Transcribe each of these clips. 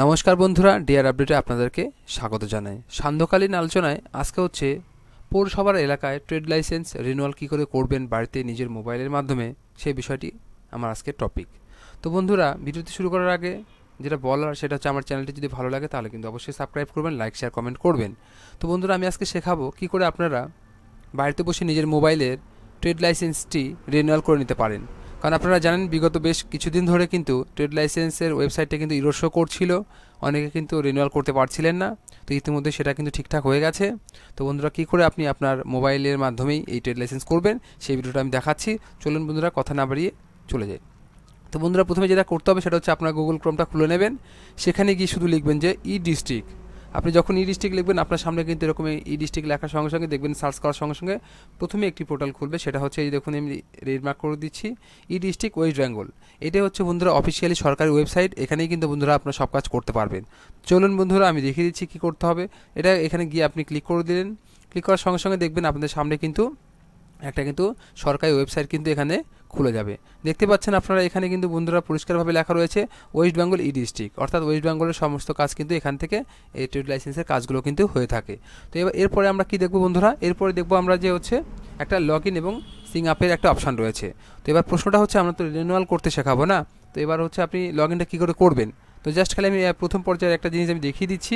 নমস্কার বন্ধুরা, ডিয়ার আপডেটে আপনাদেরকে স্বাগত জানাই। সান্ধ্যকালীন আলোচনায় আজকে হচ্ছে পৌরসভার এলাকায় ট্রেড লাইসেন্স রিনিউয়াল কী করে করবেন বাড়িতে নিজের মোবাইলের মাধ্যমে, সেই বিষয়টি আমার আজকের টপিক। তো বন্ধুরা, ভিডিওটি শুরু করার আগে যেটা বলার সেটা হচ্ছে, আমার চ্যানেলটি যদি ভালো লাগে তাহলে কিন্তু অবশ্যই সাবস্ক্রাইব করবেন, লাইক শেয়ার কমেন্ট করবেন। তো বন্ধুরা, আমি আজকে শেখাবো কী করে আপনারা বাড়িতে বসে নিজের মোবাইলের ট্রেড লাইসেন্সটি রিনিউয়াল করে নিতে পারেন। কারণ আপনারা জানেন বিগত বেশ কিছুদিন ধরে কিন্তু ট্রেড লাইসেন্সের ওয়েবসাইটটা কিন্তু ইরর শো করছিল, অনেকে কিন্তু রিনিউয়াল করতে পারছিলেন না। তো ইতিমধ্যে সেটা কিন্তু ঠিকঠাক হয়ে গেছে। তো বন্ধুরা, কী করে আপনি আপনার মোবাইলের মাধ্যমেই এই ট্রেড লাইসেন্স করবেন সেই ভিডিওটা আমি দেখাচ্ছি। চলুন বন্ধুরা, কথা না বাড়িয়ে চলে যাই। তো বন্ধুরা, প্রথমে যেটা করতে হবে সেটা হচ্ছে আপনার গুগল ক্রোমটা খুলে নেবেন। সেখানে গিয়ে শুধু লিখবেন যে ই ডিস্ট্রিক্ট। আপনি যখন ই ডিস্ট্রিক্ট লিখবেন, আপনার সামনে কিন্তু এরকম ই ডিস্ট্রিক্ট লেখার সঙ্গে সঙ্গে দেখবেন সার্চ করার সঙ্গে সঙ্গে প্রথমে একটি পোর্টাল খুলবে। সেটা হচ্ছে, এই দেখুন আমি রিমার্ক করে দিচ্ছি, ই ডিস্ট্রিক্ট ওয়েস্ট বেঙ্গল। এটাই হচ্ছে বন্ধুরা অফিসিয়ালি সরকারি ওয়েবসাইট। এখানেই কিন্তু বন্ধুরা আপনার সব কাজ করতে পারবেন। চলুন বন্ধুরা, আমি দেখিয়ে দিচ্ছি কী করতে হবে। এটা এখানে গিয়ে আপনি ক্লিক করে দিলেন। ক্লিক করার সঙ্গে সঙ্গে দেখবেন আপনাদের সামনে কিন্তু একটা সরকারি ওয়েবসাইট কিন্তু এখানে খুলে যাবে। দেখতে পাচ্ছেন আপনারা, এখানে কিন্তু বন্ধুরা পরিষ্কারভাবে লেখা রয়েছে ওয়েস্ট বেঙ্গল ই ডিস্ট্রিক্ট, অর্থাৎ ওয়েস্ট বেঙ্গলের সমস্ত কাজ কিন্তু এখান থেকে এই ট্রেড লাইসেন্সের কাজগুলো কিন্তু হয়ে থাকে। তো এরপরে আমরা কি দেখব বন্ধুরা, এরপরে দেখবো আমরা যে হচ্ছে একটা লগ ইন এবং সিং আপের একটা অপশান রয়েছে। তো এবার প্রশ্নটা হচ্ছে, আমরা তো রিনিউয়াল করতে শেখাবো না, তো এবার হচ্ছে আপনি লগ ইনটা কী করে করবেন। তো জাস্ট খালি আমি প্রথম পর্যায়ে একটা জিনিস আমি দেখিয়ে দিচ্ছি,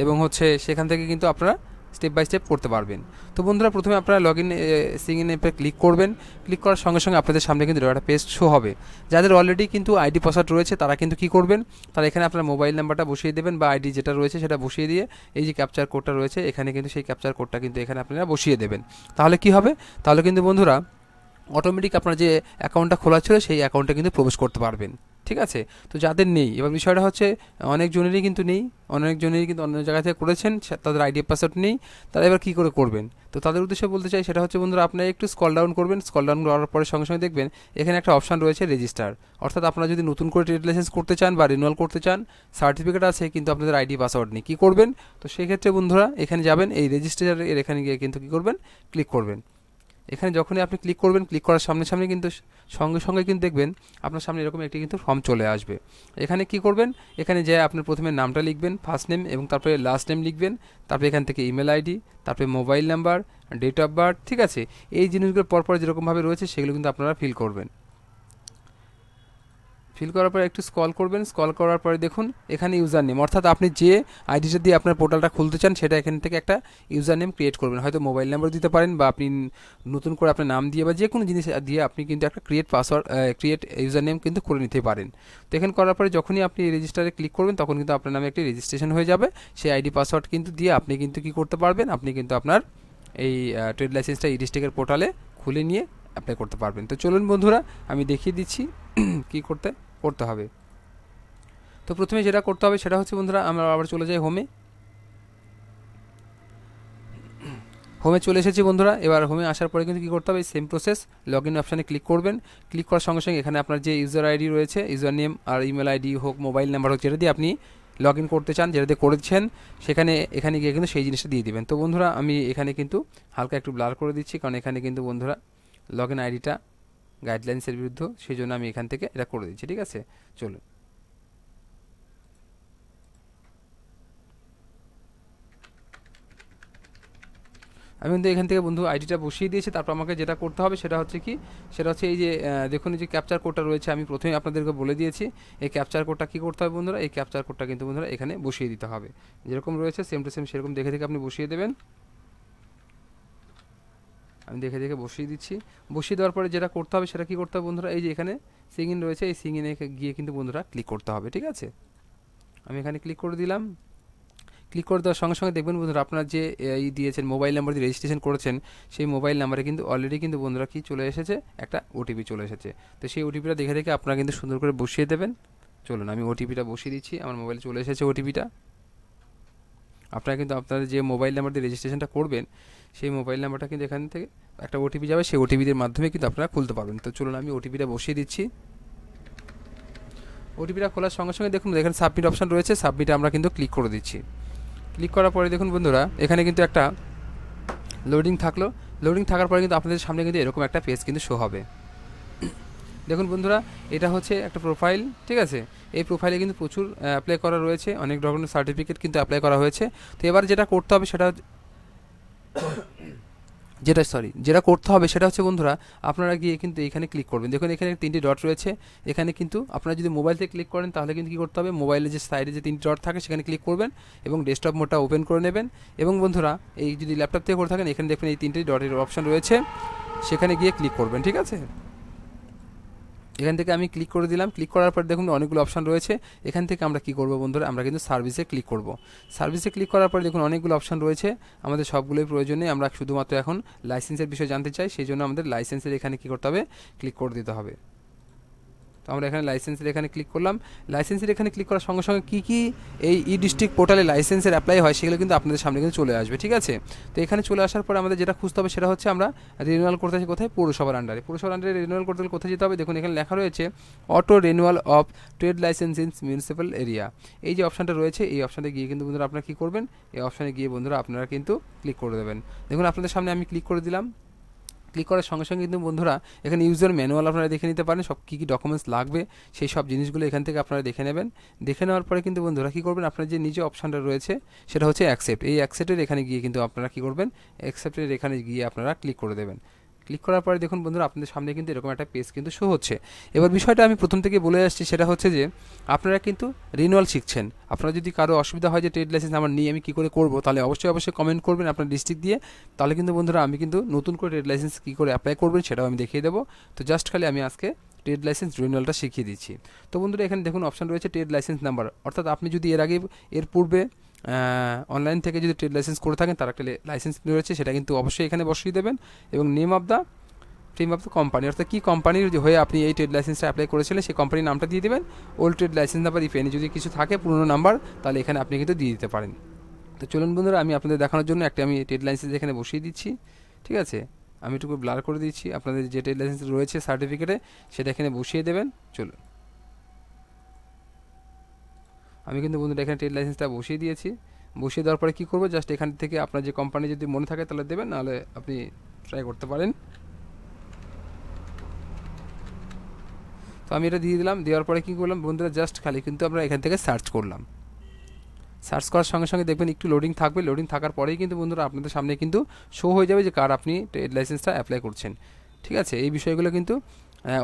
এবং হচ্ছে সেখান থেকে কিন্তু আপনারা স্টেপ বাই স্টেপ করতে পারবেন। তো বন্ধুরা, প্রথমে আপনারা লগ ইন সিং ইন অ্যাপে ক্লিক করবেন। ক্লিক করার সঙ্গে সঙ্গে আপনাদের সামনে কিন্তু একটা পেজ শো হবে। যাদের অলরেডি কিন্তু আইডি পাসওয়ার্ড রয়েছে তারা কিন্তু কী করবেন, তারা এখানে আপনার মোবাইল নাম্বারটা বসিয়ে দেবেন, বা আইডি যেটা রয়েছে সেটা বসিয়ে দিয়ে এই যে ক্যাপচার কোডটা রয়েছে এখানে কিন্তু সেই ক্যাপচার কোডটা কিন্তু এখানে আপনারা বসিয়ে দেবেন। তাহলে কি হবে, তাহলে কিন্তু বন্ধুরা অটোমেটিক আপনার যে অ্যাকাউন্টটা খোলা ছিল সেই অ্যাকাউন্টে কিন্তু প্রবেশ করতে পারবেন। ঠিক আছে। তো যাদের নেই, এবার বিষয়টা হচ্ছে অনেকজনেরই কিন্তু নেই, অনেকজনেরই কিন্তু অন্য জায়গা থেকে করেছেন, তাদের আইডি পাসওয়ার্ড নেই, তারা এবার কী করে করবেন। তো তাদের উদ্দেশ্যে বলতে চাই, সেটা হচ্ছে বন্ধুরা, আপনারা একটু স্ক্রল ডাউন করবেন। স্ক্রল ডাউন করার পরে সঙ্গে সঙ্গে দেখবেন এখানে একটা অপশান রয়েছে রেজিস্টার। অর্থাৎ আপনারা যদি নতুন করে ট্রেড লাইসেন্স করতে চান বা রিনিউয়াল করতে চান, সার্টিফিকেট আছে কিন্তু আপনাদের আইডি পাসওয়ার্ড নেই, কী করবেন। তো সেক্ষেত্রে বন্ধুরা এখানে যাবেন, এই রেজিস্টারের এখানে গিয়ে কিন্তু কী করবেন, ক্লিক করবেন। এখানে যখনই আপনি ক্লিক করবেন, ক্লিক করার সামনে সামনে কিন্তু সঙ্গে সঙ্গে কিন্তু দেখবেন আপনার সামনে এরকম একটি কিন্তু ফর্ম চলে আসবে। এখানে কি করবেন, এখানে যে আপনার প্রথমে নামটা লিখবেন, ফার্স্ট নেম, এবং তারপরে লাস্ট নেম লিখবেন। তারপরে এখান থেকে ইমেল আইডি, তারপরে mobile number, date of birth. ঠিক আছে, এই জিনিসগুলো পরপর যেরকমভাবে রয়েছে সেগুলো কিন্তু আপনারা ফিল করবেন। ফিল করার পরে একটু স্ক্রল করবেন। স্ক্রল করার পরে দেখুন এখানে ইউজার নেম, অর্থাৎ আপনি যে আইডিটা দিয়ে আপনার পোর্টালটা খুলতে চান সেটা এখান থেকে একটা ইউজার নেম ক্রিয়েট করবেন। হয়তো মোবাইল নাম্বার দিতে পারেন, বা আপনি নতুন করে আপনার নাম দিয়ে বা যে কোনো জিনিস দিয়ে আপনি কিন্তু একটা ক্রিয়েট ইউজার নেম কিন্তু করে নিতে পারেন। তো এখানে করার পরে যখনই আপনি রেজিস্টারে ক্লিক করবেন তখন কিন্তু আপনার নামে একটি রেজিস্ট্রেশন হয়ে যাবে। সেই আইডি পাসওয়ার্ড কিন্তু দিয়ে আপনি কিন্তু কী করতে পারবেন, আপনি কিন্তু আপনার এই ট্রেড লাইসেন্সটা ই ডিস্ট্রিক্টের পোর্টালে খুলে নিয়ে অ্যাপ্লাই করতে পারবেন। তো চলুন বন্ধুরা, আমি দেখিয়ে দিচ্ছি কী করতে হবে। তো প্রথমে যেটা করতে হবে সেটা হচ্ছে বন্ধুরা, আমরা আবার চলে যাই হোমে। হোমে চলে এসেছি বন্ধুরা। এবার হোমে আসার পরে কিন্তু কী করতে হবে, সেম প্রসেস, লগ ইন অপশানে ক্লিক করবেন। ক্লিক করার সঙ্গে সঙ্গে এখানে আপনার যে ইউজার আইডি রয়েছে, ইউজার নেম আর ইমেল আইডি হোক, মোবাইল নাম্বার হোক, যেটা দিয়ে আপনি লগ ইন করতে চান, যেটা দিয়ে করেছেন, এখানে গিয়ে কিন্তু সেই জিনিসটা দিয়ে দিবেন। তো বন্ধুরা, আমি এখানে কিন্তু হালকা একটু ব্লার করে দিচ্ছি, কারণ এখানে কিন্তু বন্ধুরা লগ ইন আইডিটা গাইডলাইন্সের বিরুদ্ধে, সেই জন্য আমি এখান থেকে এটা করে দিচ্ছি। ঠিক আছে, চলুন। আমি কিন্তু এখান থেকে বন্ধু আইডিটা বসিয়ে দিয়েছি। তারপর আমাকে যেটা করতে হবে সেটা হচ্ছে কি, সেটা হচ্ছে এই যে দেখুন এই যে ক্যাপচার কোডটা রয়েছে, আমি প্রথমেই আপনাদেরকে বলে দিয়েছি। এই ক্যাপচার কোডটা কী করতে হবে বন্ধুরা, এই ক্যাপচার কোডটা কিন্তু বন্ধুরা এখানে বসিয়ে দিতে হবে। যেরকম রয়েছে সেম টু সেম সেরকম দেখে দেখে আপনি বসিয়ে দেবেন। আমি দেখে দেখে বসিয়ে দিচ্ছি। বসিয়ে দেওয়ার পরে যেটা করতে হবে সেটা কী করতে হবে বন্ধুরা, এই যে এখানে সিং ইন রয়েছে, এই সিং ইনে গিয়ে কিন্তু বন্ধুরা ক্লিক করতে হবে। ঠিক আছে, আমি এখানে ক্লিক করে দিলাম। ক্লিক করে দেওয়ার সঙ্গে সঙ্গে দেখবেন বন্ধুরা, আপনার যে দিয়েছেন মোবাইল নাম্বার দিয়ে রেজিস্ট্রেশন করেছেন, সেই মোবাইল নাম্বারে কিন্তু অলরেডি কিন্তু বন্ধুরা কি চলে এসেছে, একটা ওটিপি চলে এসেছে। তো সেই ওটিপিটা দেখে দেখে আপনারা কিন্তু সুন্দর করে বসিয়ে দেবেন। চলুন, আমি ওটিপিটা বসিয়ে দিচ্ছি। আমার মোবাইলে চলে এসেছে ওটিপিটা। আপনারা কিন্তু আপনাদের যে মোবাইল নাম্বার দিয়ে রেজিস্ট্রেশনটা করবেন সেই মোবাইল নাম্বারটা কিন্তু এখান থেকে একটা ওটিপি যাবে, সেই ওটিপির মাধ্যমে কিন্তু আপনারা খুলতে পারবেন। তো চলুন, আমি ওটিপিটা বসিয়ে দিচ্ছি। ওটিপিটা খোলার সঙ্গে সঙ্গে দেখুন এখানে সাবমিট অপশান রয়েছে, সাবমিটে আমরা কিন্তু ক্লিক করে দিচ্ছি। ক্লিক করার পরে দেখুন বন্ধুরা, এখানে কিন্তু একটা লোডিং থাকলো। লোডিং থাকার পরে কিন্তু আপনাদের সামনে কিন্তু এরকম একটা পেজ কিন্তু শো হবে। দেখুন বন্ধুরা, এটা হচ্ছে একটা প্রোফাইল। ঠিক আছে, এই প্রোফাইলে কিন্তু প্রচুর অ্যাপ্লাই করা রয়েছে, অনেক ধরনের সার্টিফিকেট কিন্তু অ্যাপ্লাই করা হয়েছে। তো এবার যেটা করতে হবে যেটা করতে হবে সেটা হচ্ছে বন্ধুরা, আপনারা গিয়ে কিন্তু এখানে ক্লিক করবেন। দেখুন এখানে 3টি ডট রয়েছে, এখানে কিন্তু আপনারা যদি মোবাইল থেকে ক্লিক করেন তাহলে কিন্তু কী করতে হবে, মোবাইলে যে সাইডে যে 3টি ডট থাকে সেখানে ক্লিক করবেন এবং ডেস্কটপ মোডটা ওপেন করে নেবেন। এবং বন্ধুরা এই যদি ল্যাপটপ থেকে করে থাকেন, এখানে দেখবেন এই 3টি ডটের অপশান রয়েছে, সেখানে গিয়ে ক্লিক করবেন। ঠিক আছে, এখান থেকে আমি ক্লিক করে দিলাম। ক্লিক করার পর দেখুন অনেকগুলো অপশান রয়েছে। এখান থেকে আমরা কি করব বন্ধুরা, আমরা কিন্তু সার্ভিসে ক্লিক করব। সার্ভিসে ক্লিক করার পর দেখুন অনেকগুলো অপশান রয়েছে, আমাদের সবগুলোই প্রয়োজন নেই। আমরা শুধুমাত্র এখন লাইসেন্সের বিষয়ে জানতে চাই, সেই জন্য আমাদের লাইসেন্সের এখানে কী করতে হবে, ক্লিক করে দিতে হবে। তো আমরা এখানে লাইসেন্সের এখানে ক্লিক করলাম। লাইসেন্সের এখানে ক্লিক করার সঙ্গে সঙ্গে কী কী এই ডিস্ট্রিক্ট পোর্টালে লাইসেন্সের অ্যাপ্লাই হয় সেগুলো কিন্তু আপনাদের সামনে কিন্তু চলে আসবে। ঠিক আছে, তো এখানে চলে আসার পর আমাদের যেটা খুঁজতে হবে সেটা হচ্ছে আমরা রিনিউয়াল করতে চাই কোথায়, পৌরসভার আন্ডারে। পৌরসভার আন্ডারে রিনিউয়াল করতে হলে কোথায় যেতে হবে, দেখুন এখানে লেখা রয়েছে auto renewal of trade licence in municipal area. এই যে অপশানটা রয়েছে, এই অপশানে গিয়ে কিন্তু বন্ধুরা আপনারা কী করবেন, এই অপশানে গিয়ে বন্ধুরা আপনারা কিন্তু ক্লিক করে দেবেন। দেখুন আপনাদের সামনে আমি ক্লিক করে দিলাম। ক্লিক করার সঙ্গে সঙ্গে কিন্তু বন্ধুরা এখানে ইউজার ম্যানুয়াল আপনারা দেখে নিতে পারেন, সব কী কী ডকুমেন্টস লাগবে সেই সব জিনিসগুলো এখান থেকে আপনারা দেখে নেবেন। দেখে নেওয়ার পরে কিন্তু বন্ধুরা কী করবেন, আপনার যে নিজে অপশানটা রয়েছে সেটা হচ্ছে অ্যাকসেপ্ট। এই অ্যাকসেপ্টের এখানে গিয়ে কিন্তু আপনারা কী করবেন, অ্যাকসেপ্টের এখানে গিয়ে আপনারা ক্লিক করে দেবেন। ক্লিক করার পরে দেখুন বন্ধুরা আপনাদের সামনে কিন্তু এরকম একটা পেজ কিন্তু শো হচ্ছে। এবার বিষয়টা আমি প্রথম থেকে বলে আসছি, সেটা হচ্ছে যে আপনারা কিন্তু রিনিউয়াল শিখছেন। আপনারা যদি কারো অসুবিধা হয় যে ট্রেড লাইসেন্স আমার নিয়ে আমি কী করে করব, তাহলে অবশ্যই কমেন্ট করবেন আপনার ডিস্ট্রিক্ট দিয়ে। তাহলে কিন্তু বন্ধুরা আমি কিন্তু নতুন করে ট্রেড লাইসেন্স কী করে অ্যাপ্লাই করবেন সেটাও আমি দেখিয়ে দেবো। তো জাস্ট খালি আমি আজকে ট্রেড লাইসেন্স রিনিউয়ালটা শিখিয়ে দিচ্ছি। তো বন্ধুরা এখানে দেখুন অপশান রয়েছে ট্রেড লাইসেন্স নাম্বার, অর্থাৎ আপনি যদি এর পূর্বে অনলাইন থেকে যদি ট্রেড লাইসেন্স করে থাকেন, তার একটা লাইসেন্স রয়েছে, সেটা কিন্তু অবশ্যই এখানে বসিয়ে দেবেন। এবং নেম অফ দ্য কোম্পানি, অর্থাৎ কী কোম্পানির হয়ে আপনি এই ট্রেড লাইসেন্সটা অ্যাপ্লাই করেছিলেন সেই কোম্পানির নামটা দিয়ে দেবেন। Old trade licence number if any, যদি কিছু থাকে পুরনো নাম্বার, তাহলে এখানে আপনি কিন্তু দিয়ে দিতে পারেন। তো চলুন বন্ধুরা আমি আপনাদের দেখানোর জন্য আমি ট্রেড লাইসেন্স এখানে বসিয়ে দিচ্ছি। ঠিক আছে, আমি একটু ব্লার করে দিচ্ছি, আপনাদের যে ট্রেড লাইসেন্স রয়েছে সার্টিফিকেটে সেটা এখানে বসিয়ে দেবেন। চলুন, আমি কিন্তু বন্ধুরা এখানে ট্রেড লাইসেন্সটা বসিয়ে দিয়েছি। বসিয়ে দেওয়ার পরে কী করবো, জাস্ট এখান থেকে আপনার যে কোম্পানি যদি মনে থাকে তাহলে দেবেন, নাহলে আপনি ট্রাই করতে পারেন। তো আমি এটা দিয়ে দিলাম। দেওয়ার পরে কী করলাম বন্ধুরা, জাস্ট খালি কিন্তু আমরা এখান থেকে সার্চ করলাম। সার্চ করার সঙ্গে সঙ্গে দেখবেন একটু লোডিং থাকবে, লোডিং থাকার পরেই কিন্তু বন্ধুরা আপনাদের সামনে কিন্তু শো হয়ে যাবে যে কার আপনি ট্রেড লাইসেন্সটা অ্যাপ্লাই করছেন। ঠিক আছে, এই বিষয়গুলো কিন্তু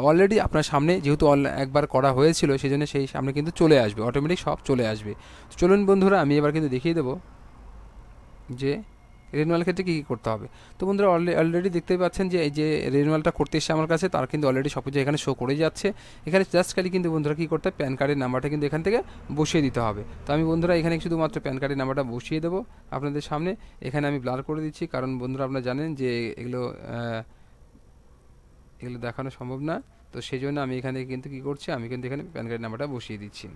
অলরেডি আপনার সামনে যেহেতু একবার করা হয়েছিল, সেই জন্য সেই সামনে কিন্তু চলে আসবে, অটোমেটিক সব চলে আসবে। চলুন বন্ধুরা আমি এবার কিন্তু দেখিয়ে দেবো যে রিনিউয়াল ক্ষেত্রে কী কী করতে হবে। তো বন্ধুরা অলরেডি দেখতেই পাচ্ছেন যে এই যে রিনিউয়ালটা করতে এসছে আমার কাছে, তার কিন্তু অলরেডি সব কিছু এখানে শো করেই যাচ্ছে। এখানে জাস্ট খালি কিন্তু বন্ধুরা কী করতে হবে, প্যান কার্ডের নাম্বারটা কিন্তু এখান থেকে বসিয়ে দিতে হবে। তো আমি বন্ধুরা এখানে শুধুমাত্র প্যান কার্ডের নাম্বারটা বসিয়ে দেবো আপনাদের সামনে। এখানে আমি ব্লার করে দিচ্ছি, কারণ বন্ধুরা আপনারা জানেন যে এগুলো দেখানো সম্ভব না। তো সেই জন্য আমি এখানে কিন্তু কী করছি, আমি কিন্তু এখানে প্যান কার্ডের নাম্বারটা বসিয়ে দিচ্ছি।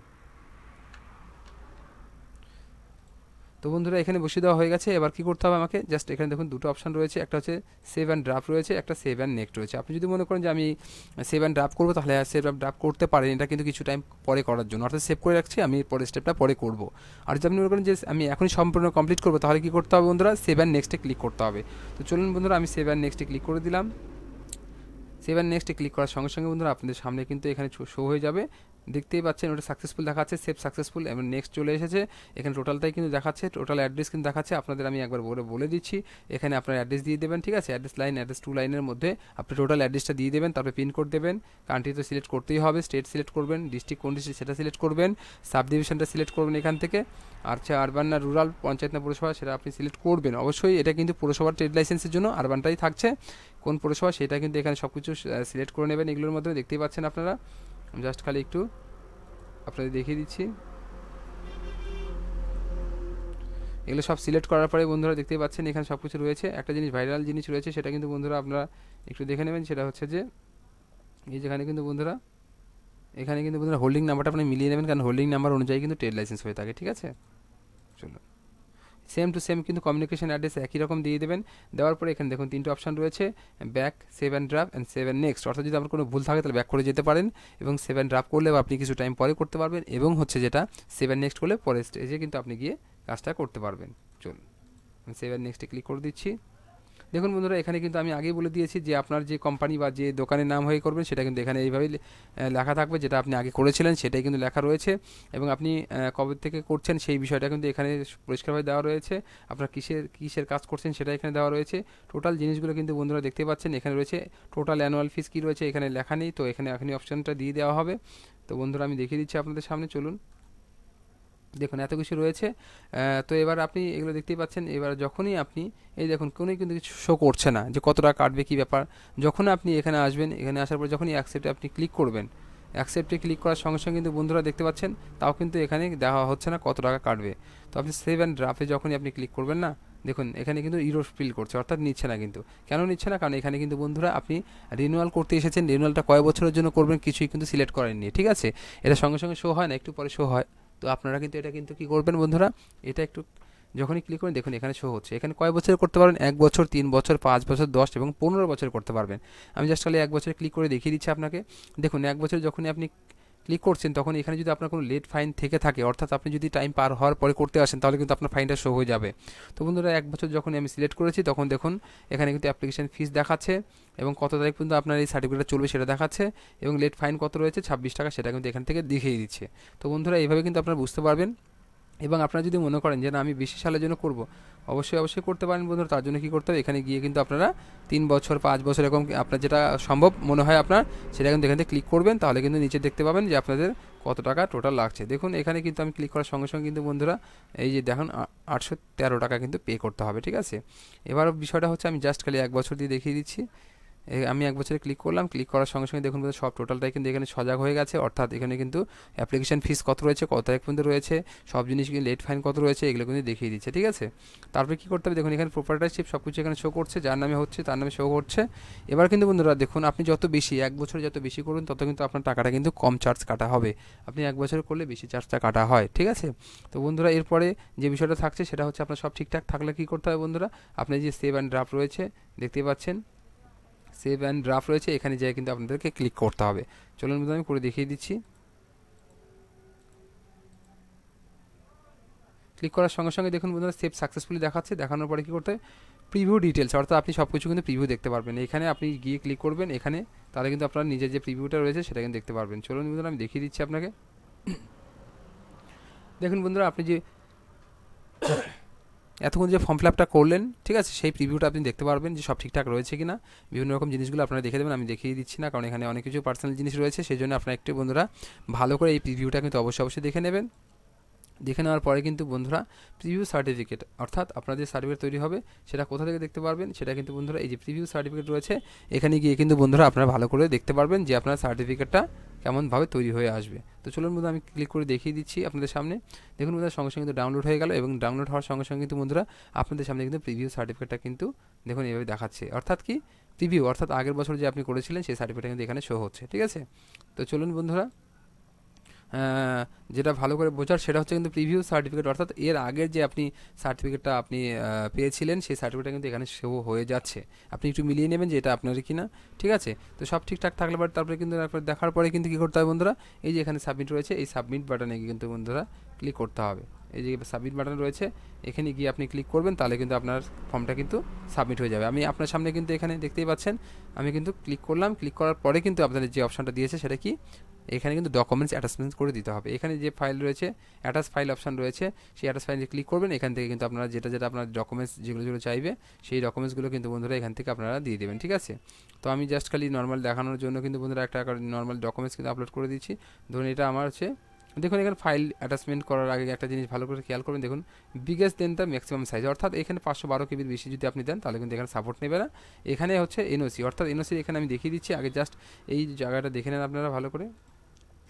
তো বন্ধুরা এখানে বসিয়ে দেওয়া হয়ে গেছে। এবার কী করতে হবে আমাকে, জাস্ট এখানে দেখুন দুটো অপশান রয়েছে, একটা হচ্ছে সেভ অ্যান্ড ড্রাফট রয়েছে, একটা সেভ অ্যান্ড নেক্সট রয়েছে। আপনি যদি মনে করেন যে আমি সেভ অ্যান্ড ড্রাফট করবো, তাহলে সেভ অ্যান্ড ড্রাফট করতে পারেন, এটা কিন্তু কিছু টাইম পরে করার জন্য, অর্থাৎ সেভ করে রাখছি, আমি পরের স্টেপটা পরে করবো। আর যদি আপনি মনে করেন যে আমি এখনই সম্পূর্ণ কমপ্লিট করবো, তাহলে কী করতে হবে বন্ধুরা, সেভ অ্যান্ড নেক্সটে ক্লিক করতে হবে। তো চলুন বন্ধুরা আমি সেভ অ্যান্ড নেক্সটে ক্লিক করে দিলাম। সেভ অ্যান্ড নেক্সটে ক্লিক করার সঙ্গে সঙ্গে বন্ধুরা আপনাদের সামনে কিন্তু এখানে শো হয়ে যাবে, দেখতেই পাচ্ছেন ওটা সাকসেসফুল দেখাচ্ছে, সেভ সাকসেসফুল এবং নেক্সট চলে এসেছে। এখানে টোটালটাই কিন্তু দেখাচ্ছে, টোটাল অ্যাড্রেস কিন্তু দেখাচ্ছে। আপনাদের আমি একবার বলে দিচ্ছি, এখানে আপনার অ্যাড্রেস দিয়ে দেবেন। ঠিক আছে, অ্যাড্রেস 2 লাইনের মধ্যে আপনি টোটাল অ্যাড্রেসটা দিয়ে দেবেন, তারপরে পিনকোড দেবেন, কান্ট্রি তো সিলেক্ট করতেই হবে, স্টেট সিলেক্ট করবেন, ডিস্ট্রিক্ট কোন ডিস্ট্রিক্ট সেটা সিলেক্ট করবেন, সাব ডিভিশনটা সিলেক্ট করবেন এখান থেকে, আর আরবান না রুরাল, পঞ্চায়েত না পৌরসভা সেটা আপনি সিলেক্ট করবেন। অবশ্যই এটা কিন্তু পৌরসভার ট্রেড লাইসেন্সের জন্য আরবানটাই থাকছে, কোন পৌরসভা সেটা কিন্তু এখানে সব কিছু সিলেক্ট করে নেবেন। এগুলোর মাধ্যমে দেখতেই পাচ্ছেন আপনারা, জাস্ট খালি একটু আপনাদের দেখিয়ে দিচ্ছি। এগুলো সব সিলেক্ট করার পরে বন্ধুরা দেখতেই পাচ্ছেন এখানে সব কিছু রয়েছে। একটা জিনিস ভাইরাল জিনিস রয়েছে, সেটা কিন্তু বন্ধুরা আপনারা একটু দেখে নেবেন, সেটা হচ্ছে যে এই যেখানে কিন্তু বন্ধুরা হোল্ডিং নাম্বারটা আপনি মিলিয়ে নেবেন, কারণ হোল্ডিং নাম্বার অনুযায়ী কিন্তু ট্রেড লাইসেন্স হয়ে থাকে। ঠিক আছে, চলো সেম টু সেম কিন্তু কমিউনিকেশন অ্যাড্রেস একই রকম দিয়ে দেবেন। দেওয়ার পরে এখানে দেখুন 3টে অপশান রয়েছে, back, save and draft and save and next. অর্থাৎ যদি আপনার কোনো ভুল থাকে তাহলে ব্যাক করে যেতে পারেন, এবং সেভ অ্যান্ড ড্রাফট করলে আপনি কিছু টাইম পরে করতে পারবেন, এবং হচ্ছে যেটা সেভ অ্যান্ড নেক্সট করলে পরের স্টেজে কিন্তু আপনি গিয়ে কাজটা করতে পারবেন। চলুন সেভ অ্যান্ড নেক্সটে ক্লিক করে দিচ্ছি। দেখুন বন্ধুরা, এখানে কিন্তু আমি আগেই বলে দিয়েছি যে আপনার যে কোম্পানি বা যে দোকানের নাম হয়ে করবেন সেটা কিন্তু এখানে এইভাবেই লেখা থাকবে, যেটা আপনি আগে করেছিলেন সেটাই কিন্তু লেখা রয়েছে। এবং আপনি কবে থেকে করছেন সেই বিষয়টা কিন্তু এখানে পরিষ্কারভাবে দেওয়া রয়েছে। আপনার কিসের কাজ করছেন সেটা এখানে দেওয়া রয়েছে। টোটাল জিনিসগুলো কিন্তু বন্ধুরা দেখতে পাচ্ছেন এখানে রয়েছে। টোটাল অ্যানুয়াল ফিস কী রয়েছে এখানে লেখা নেই, তো এখানে এখনই অপশানটা দিয়ে দেওয়া হবে। তো বন্ধুরা আমি দেখিয়ে দিচ্ছি আপনাদের সামনে, চলুন। দেখুন এত কিছু রয়েছে। তো এবার আপনি এগুলো দেখতেই পাচ্ছেন। এবার যখনই আপনি এই দেখুন কোনোই কিন্তু কিছু শো করছে না যে কত টাকা কাটবে কী ব্যাপার। যখন আপনি এখানে আসবেন, এখানে আসার পর যখনই অ্যাকসেপ্টে আপনি ক্লিক করবেন, অ্যাকসেপ্টে ক্লিক করার সঙ্গে সঙ্গে কিন্তু বন্ধুরা দেখতে পাচ্ছেন তাও কিন্তু এখানে দেওয়া হচ্ছে না কত টাকা কাটবে। তো আপনি সেভ অ্যান্ড ড্রাফে যখনই আপনি ক্লিক করবেন না, দেখুন এখানে কিন্তু ইরো ফিল করছে, অর্থাৎ নিচ্ছে না। কিন্তু কেন নিচ্ছে না? কারণ এখানে কিন্তু বন্ধুরা আপনি রিনিউয়াল করতে এসেছেন, রিনিউয়ালটা কয় বছরের জন্য করবেন কিছুই কিন্তু সিলেক্ট করেননি, ঠিক আছে। এটা সঙ্গে সঙ্গে শো হয় না, একটু পরে শো হয়। তো আপনারা কিন্তু এটা কিন্তু কী করবেন বন্ধুরা, এটা একটু যখনই ক্লিক করেন দেখুন এখানে শো হচ্ছে। এখানে কয় বছর করতে পারবেন? 1 বছর, 3 বছর, 5 বছর, 10 এবং 15 বছর করতে পারবেন। আমি জাস্ট খালি 1 বছরে ক্লিক করে দেখিয়ে দিচ্ছি আপনাকে। দেখুন 1 বছর যখনই আপনি ক্লিক করছেন তখন এখানে যদি আপনার কোনো লেট ফাইন থেকে থাকে, অর্থাৎ আপনি যদি টাইম পার হওয়ার পরে করতে আসেন তাহলে কিন্তু আপনার ফাইনটা শো হয়ে যাবে। তো বন্ধুরা 1 বছর যখনই আমি সিলেক্ট করেছি তখন দেখুন এখানে কিন্তু অ্যাপ্লিকেশন ফিস দেখাচ্ছে এবং কত তারিখ পর্যন্ত আপনার এই সার্টিফিকেটটা চলবে সেটা দেখাচ্ছে, এবং লেট ফাইন কত রয়েছে 26 টাকা, সেটা কিন্তু এখান থেকে দেখিয়ে দিচ্ছে। তো বন্ধুরা এইভাবে কিন্তু আপনারা বুঝতে পারবেন। এবং আপনারা যদি মনে করেন যে না আমি বেশি সালের জন্য করব, অবশ্যই করতে পারেন বন্ধুরা। তার জন্য কী করতে হবে, এখানে গিয়ে কিন্তু আপনারা 3 বছর, 5 বছর এরকম আপনার যেটা সম্ভব মনে হয় আপনার, সেটা কিন্তু এখান থেকে ক্লিক করবেন। তাহলে কিন্তু নিচে দেখতে পাবেন যে আপনাদের কত টাকা টোটাল লাগছে। দেখুন এখানে কিন্তু আমি ক্লিক করার সঙ্গে সঙ্গে কিন্তু বন্ধুরা এই যে দেখুন 813 টাকা কিন্তু পে করতে হবে, ঠিক আছে। এবার বিষয়টা হচ্ছে আমি জাস্ট খালি 1 বছর দিয়ে দেখিয়ে দিচ্ছি। আমি 1 বছরে ক্লিক করলাম, ক্লিক করার সঙ্গে সঙ্গে দেখুন সব টোটালটাই কিন্তু এখানে সজাগ হয়ে গেছে। অর্থাৎ এখানে কিন্তু অ্যাপ্লিকেশন ফিস কত রয়েছে, কত তারিখ পর্যন্ত রয়েছে, সব জিনিস কিন্তু লেট ফাইন কত রয়েছে, এগুলো কিন্তু দেখিয়ে দিচ্ছে, ঠিক আছে। তারপরে কী করতে হবে, দেখুন এখানে প্রপার্টারশিপ সব কিছু এখানে শো করছে, যার নামে হচ্ছে তার নামে শো করছে। এবার কিন্তু বন্ধুরা দেখুন আপনি যত বেশি 1 বছরে যত বেশি করুন তত কিন্তু আপনার টাকাটা কিন্তু কম চার্জ কাটা হবে। আপনি 1 বছর করলে বেশি চার্জটা কাটা হয়, ঠিক আছে। তো বন্ধুরা এরপরে যে বিষয়টা থাকছে সেটা হচ্ছে আপনার সব ঠিকঠাক থাকলে কী করতে হবে বন্ধুরা, আপনি যে সেভ অ্যান্ড ড্রাফট রয়েছে দেখতে পাচ্ছেন, সেভ অ্যান্ড ড্রাফট রয়েছে, এখানে যেয়ে কিন্তু আপনাদেরকে ক্লিক করতে হবে। চলুন বন্ধুরা আমি করে দেখিয়ে দিচ্ছি। ক্লিক করার সঙ্গে সঙ্গে দেখুন বন্ধুরা সেভ সাকসেসফুলি দেখাচ্ছে। দেখানোর পরে কী করতে হবে, প্রিভিউ ডিটেলস, অর্থাৎ আপনি সব কিছু কিন্তু প্রিভিউ দেখতে পারবেন। এখানে আপনি গিয়ে ক্লিক করবেন এখানে, তাহলে কিন্তু আপনার নিজের যে প্রিভিউটা রয়েছে সেটা কিন্তু দেখতে পারবেন। চলুন বন্ধুরা আমি দেখিয়ে দিচ্ছি আপনাকে। দেখুন বন্ধুরা আপনি যে এতক্ষণ যে ফর্ম ফিল আপটা করলেন, ঠিক আছে, সেই প্রিভিউটা আপনি দেখতে পারবেন যে সব ঠিকঠাক রয়েছে কিনা। বিভিন্ন রকম জিনিসগুলো আপনারা দেখে দেবেন, আমি দেখিয়ে দিচ্ছি না কারণ এখানে অনেক কিছু পার্সোনাল জিনিস রয়েছে, সেই জন্য আপনারা একটু বন্ধুরা ভালো করে এই প্রিভিউটা কিন্তু অবশ্যই দেখে নেবেন। দেখে নেওয়ার পরে কিন্তু বন্ধুরা প্রিভিউ সার্টিফিকেট, অর্থাৎ আপনাদের সার্টিফিকেট তৈরি হবে সেটা কোথা থেকে দেখতে পারবেন, সেটা কিন্তু বন্ধুরা এই যে প্রিভিউ সার্টিফিকেট রয়েছে এখানে গিয়ে কিন্তু বন্ধুরা আপনারা ভালো করে দেখতে পারবেন যে আপনার সার্টিফিকেটটা কেমনভাবে তৈরি হয়ে আসবে। তো চলুন বন্ধুরা আমি ক্লিক করে দেখিয়ে দিচ্ছি আপনাদের সামনে। দেখুন বন্ধুরা সঙ্গে সঙ্গে কিন্তু ডাউনলোড হয়ে গেল, এবং ডাউনলোড হওয়ার সঙ্গে সঙ্গে কিন্তু বন্ধুরা আপনাদের সামনে কিন্তু প্রিভিউ সার্টিফিকেটটা কিন্তু দেখুন এইভাবে দেখাচ্ছে, অর্থাৎ কি প্রিভিউ, অর্থাৎ আগের বছর যে আপনি করেছিলেন সেই সার্টিফিকেটটা কিন্তু এখানে শো হচ্ছে, ঠিক আছে। তো চলুন বন্ধুরা যেটা ভালো করে বোঝার সেটা হচ্ছে কিন্তু প্রিভিউ সার্টিফিকেট, অর্থাৎ এর আগের যে আপনি সার্টিফিকেটটা আপনি পেয়েছিলেন সেই সার্টিফিকেটটা কিন্তু এখানে শো হয়ে যাচ্ছে। আপনি একটু মিলিয়ে নেবেন যে এটা আপনারই কিনা, ঠিক আছে। তো সব ঠিকঠাক থাকলে পরে তারপরে কিন্তু দেখার পরে কিন্তু কী করতে হবে বন্ধুরা, এই যে এখানে সাবমিট রয়েছে এই সাবমিট বাটনে কিন্তু বন্ধুরা ক্লিক করতে হবে। এই যে সাবমিট বাটন রয়েছে এখানে গিয়ে আপনি ক্লিক করবেন, তাহলে কিন্তু আপনার ফর্মটা কিন্তু সাবমিট হয়ে যাবে। আমি আপনার সামনে কিন্তু এখানে দেখতেই পাচ্ছেন আমি কিন্তু ক্লিক করলাম, ক্লিক করার পরে কিন্তু আপনাদের যে অপশানটা দিয়েছে সেটা কি, এখানে কিন্তু ডকুমেন্টস অ্যাটাচমেন্ট করে দিতে হবে। এখানে যে ফাইল রয়েছে অ্যাটাচ ফাইল অপশান রয়েছে, সেই অ্যাটাচ ফাইলে ক্লিক করবেন। এখান থেকে কিন্তু আপনারা যেটা আপনার ডকুমেন্টস যেগুলো চাইবে সেই ডকুমেন্টসগুলো কিন্তু বন্ধুরা এখান থেকে আপনারা দিয়ে দেবেন, ঠিক আছে। তো আমি জাস্ট খালি নর্মাল দেখানোর জন্য কিন্তু বন্ধুরা একটা নর্মাল ডকুমেন্টস কিন্তু আপলোড করে দিচ্ছি। ধরুন এটা আমার হচ্ছে, দেখুন এখানে ফাইল অ্যাটাচমেন্ট করার আগে একটা জিনিস ভালো করে খেয়াল করবেন, দেখুন biggest then the maximum size, অর্থাৎ এখানে 512 কেবির বেশি যদি আপনি দেন তাহলে কিন্তু এখানে সাপোর্ট নেবে না। এখানে হচ্ছে এনওসি, অর্থাৎ এনওসি এখানে আমি দেখিয়ে দিচ্ছি, আগে জাস্ট এই জায়গাটা দেখে নেন আপনারা ভালো করে।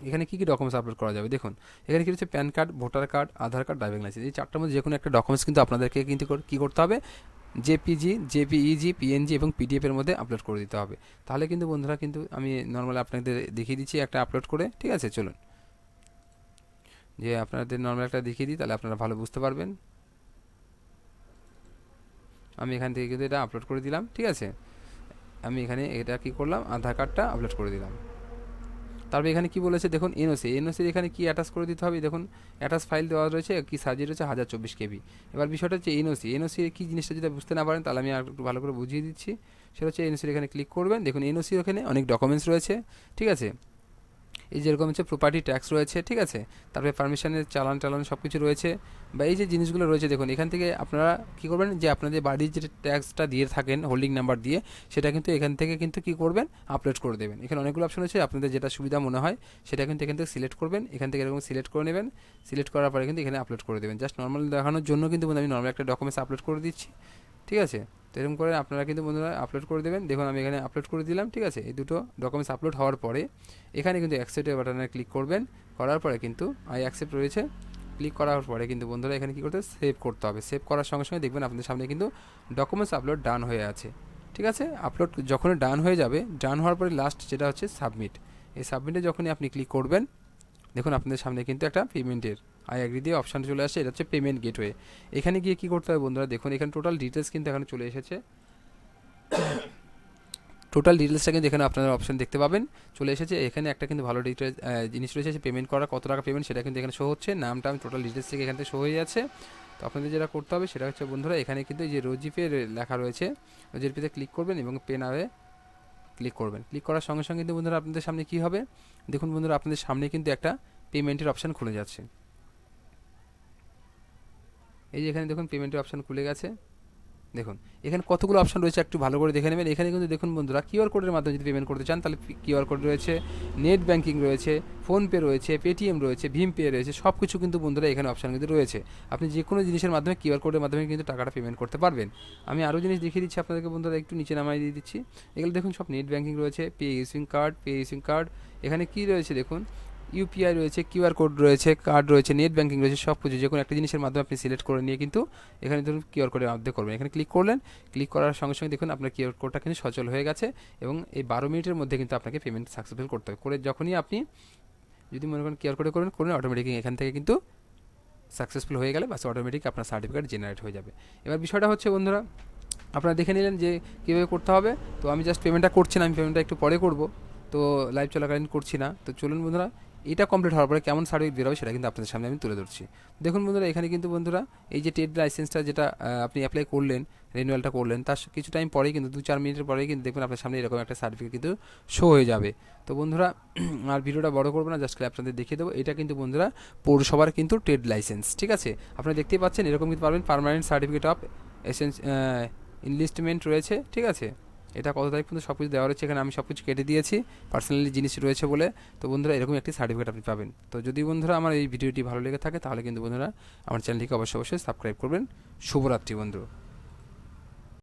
এখানে কী কী ডকুমেন্টস আপলোড করা যাবে দেখুন, এখানে কী হচ্ছে প্যান কার্ড, ভোটার কার্ড, আধার কার্ড, ড্রাইভিং লাইসেন্স, এই চারটার মধ্যে যে কোনো একটা ডকুমেন্টস কিন্তু আপনাদেরকে কিন্তু কী করতে হবে, জেপিজি, জেপিইজি, পিএনজি এবং পিডিএফের মধ্যে আপলোড করে দিতে হবে। তাহলে কিন্তু বন্ধুরা কিন্তু আমি নর্মালি আপনাদের দেখিয়ে দিচ্ছি একটা আপলোড করে, ঠিক আছে। চলুন যে আপনাদের নর্মাল একটা দেখিয়ে দিই, তাহলে আপনারা ভালো বুঝতে পারবেন। আমি এখান থেকে কিন্তু এটা আপলোড করে দিলাম, ঠিক আছে। আমি এখানে এটা কী করলাম, আধার কার্ডটা আপলোড করে দিলাম। তারপরে এখানে কি বলেছে দেখুন এনওসির এখানে কি অ্যাটাচ করে দিতে হবে, দেখুন অ্যাটাচ ফাইল দেওয়া রয়েছে, কি সাজিয়ে রয়েছে 1024 কেবি। এবার বিষয়টা হচ্ছে এনওসি কি জিনিসটা যদি বুঝতে না পারেন তাহলে আমি আর একটু ভালো করে বুঝিয়ে দিচ্ছি। সেটা হচ্ছে এনওসির এখানে ক্লিক করবেন, দেখুন এনওসির ওখানে অনেক ডকুমেন্টস রয়েছে, ঠিক আছে। এই যেরকম হচ্ছে প্রপার্টি ট্যাক্স রয়েছে, ঠিক আছে, তারপরে পারমিশনের চালান সব কিছু রয়েছে, বা এই যে জিনিসগুলো রয়েছে দেখুন এখান থেকে আপনারা কী করবেন, যে আপনাদের বাড়ির যে ট্যাক্সটা দিয়ে থাকেন হোল্ডিং নাম্বার দিয়ে, সেটা কিন্তু এখান থেকে কিন্তু কী করবেন, আপলোড করে দেবেন। এখানে অনেকগুলো অপশন আছে, আপনাদের যেটা সুবিধা মনে হয় সেটা কিন্তু এখান থেকে সিলেক্ট করবেন, এখান থেকে এরকম সিলেক্ট করে নেবেন, সিলেক্ট করার পরে কিন্তু এখানে আপলোড করে দেবেন। জাস্ট নর্মাল দেখানোর জন্য কিন্তু আমি নর্মাল একটা ডকুমেন্টস আপলোড করে দিচ্ছি, ঠিক আছে। তো এরকম করে আপনারা কিন্তু বন্ধুরা আপলোড করে দেবেন। দেখুন আমি এখানে আপলোড করে দিলাম, ঠিক আছে। এই দুটো ডকুমেন্টস আপলোড হওয়ার পরে এখানে কিন্তু অ্যাকসেপ্ট বাটনে ক্লিক করবেন, করার পরে কিন্তু আই অ্যাকসেপ্ট রয়েছে, ক্লিক করার পরে কিন্তু বন্ধুরা এখানে কী করতে হবে, সেভ করতে হবে। সেভ করার সঙ্গে সঙ্গে দেখবেন আপনাদের সামনে কিন্তু ডকুমেন্টস আপলোড ডান হয়ে আছে, ঠিক আছে। আপলোড যখন ডান হয়ে যাবে, ডান হওয়ার পরে লাস্ট যেটা হচ্ছে সাবমিট, এই সাবমিটে যখনই আপনি ক্লিক করবেন দেখুন আপনাদের সামনে কিন্তু একটা পেমেন্টের আই অ্যাগ্রি দিয়ে অপশান চলে আসছে, এটা হচ্ছে পেমেন্ট গেটওয়ে। এখানে গিয়ে কী করতে হবে বন্ধুরা, দেখুন এখানে টোটাল ডিটেলস কিন্তু এখানে চলে এসেছে। টোটাল ডিটেলসটা কিন্তু এখানে আপনারা অপশন দেখতে পাবেন চলে এসেছে। এখানে একটা কিন্তু ভালো ডিটেলস জিনিস রয়েছে, পেমেন্ট করা কত টাকা পেমেন্ট সেটা কিন্তু এখানে শো হচ্ছে, নামটা আমি টোটাল ডিটেলস থেকে এখান থেকে শো হয়ে যাচ্ছে। তো আপনাদের যেটা করতে হবে সেটা হচ্ছে বন্ধুরা এখানে কিন্তু এই যে রোজিপে লেখা রয়েছে, রোজিপেতে ক্লিক করবেন এবং পে নাওয়ে ক্লিক করবেন। ক্লিক করার সঙ্গে সঙ্গে কিন্তু বন্ধুরা আপনাদের সামনে কী হবে, দেখুন বন্ধুরা আপনাদের সামনে কিন্তু একটা পেমেন্টের অপশান খুলে যাচ্ছে। এই যে এখানে দেখুন পেমেন্টের অপশান খুলে গেছে, দেখুন এখানে কতগুলো অপশন রয়েছে একটু ভালো করে দেখে নেবেন। এখানে কিন্তু দেখুন বন্ধুরা কিউআর কোডের মাধ্যমে যদি পেমেন্ট করতে চান তাহলে কিউআর কোড রয়েছে, নেট ব্যাঙ্কিং রয়েছে, ফোনপে রয়েছে, পেটিএম রয়েছে, ভীম পে রয়েছে, সব কিছু কিন্তু বন্ধুরা এখানে অপশান কিন্তু রয়েছে। আপনি যে কোনো জিনিসের মাধ্যমে কিউআর কোডের মাধ্যমে কিন্তু টাকাটা পেমেন্ট করতে পারবেন। আমি আরও জিনিস দেখিয়ে দিচ্ছি আপনাদেরকে বন্ধুরা, একটু নিচে নামাই দিয়ে দিচ্ছি। এগুলো দেখুন সব নেট ব্যাঙ্কিং রয়েছে, পে ইউজিং কার্ড, এখানে কি রয়েছে দেখুন ইউপিআই রয়েছে, কিউআর কোড রয়েছে, কার্ড রয়েছে, নেট ব্যাঙ্কিং রয়েছে, সব কিছু যে কোনো একটা জিনিসের মাধ্যমে আপনি সিলেক্ট করে নিয়ে কিন্তু এখানে ধরুন কিউআর কোডের মাধ্যমে করবেন। এখানে ক্লিক করলেন, ক্লিক করার সঙ্গে সঙ্গে দেখুন আপনার কিউআর কোডটা কিন্তু সচল হয়ে গেছে এবং এই 12 মিনিটের মধ্যে কিন্তু আপনাকে পেমেন্ট সাকসেসফুল করতে হবে। করে যখনই আপনি যদি মনে করেন কিউআর কোডে করবেন অটোমেটিক এখান থেকে কিন্তু সাকসেসফুল হয়ে গেলে বাস অটোমেটিক আপনার সার্টিফিকেট জেনারেট হয়ে যাবে। এবার বিষয়টা হচ্ছে বন্ধুরা আপনারা দেখে নিলেন যে কীভাবে করতে হবে। তো আমি জাস্ট পেমেন্টটা করছি না, আমি পেমেন্টটা একটু পরে করব, তো লাইভ চলাকালীন করছি না। তো চলুন বন্ধুরা এটা কমপ্লিট হওয়ার পরে কেমন সার্টিফিকেট বেরোবে সেটা কিন্তু আপনাদের সামনে আমি তুলে ধরছি। দেখুন বন্ধুরা এখানে কিন্তু বন্ধুরা এই যে ট্রেড লাইসেন্সটা যেটা আপনি অ্যাপ্লাই করলেন, রিনিউয়ালটা করলেন, তার কিছু টাইম পরেই কিন্তু 2-4 মিনিটের পরেই কিন্তু দেখবেন আপনার সামনে এরকম একটা সার্টিফিকেট কিন্তু শো হয়ে যাবে। তো বন্ধুরা আর ভিডিওটা বড় করবো না, জাস্ট আপনাদের দেখিয়ে দেবো। এটা কিন্তু বন্ধুরা পৌরসভার কিন্তু ট্রেড লাইসেন্স, ঠিক আছে। আপনারা দেখতেই পাচ্ছেন এরকম কিন্তু পারবেন পার্মানেন্ট সার্টিফিকেট অফ ইনলিস্টমেন্ট রয়েছে, ঠিক আছে। এটা কত তারিখ পর্যন্ত সব কিছু দেওয়া রয়েছে, এখানে আমি সব কিছু কেটে দিয়েছি পার্সোনালি জিনিস রয়েছে বলে। তো বন্ধুরা এরকম একটি সার্টিফিকেট আপনি পাবেন। তো যদি বন্ধুরা আমার এই ভিডিওটি ভালো লেগে থাকে তাহলে কিন্তু বন্ধুরা আমার চ্যানেলটিকে অবশ্যই সাবস্ক্রাইব করবেন। শুভরাত্রি বন্ধু।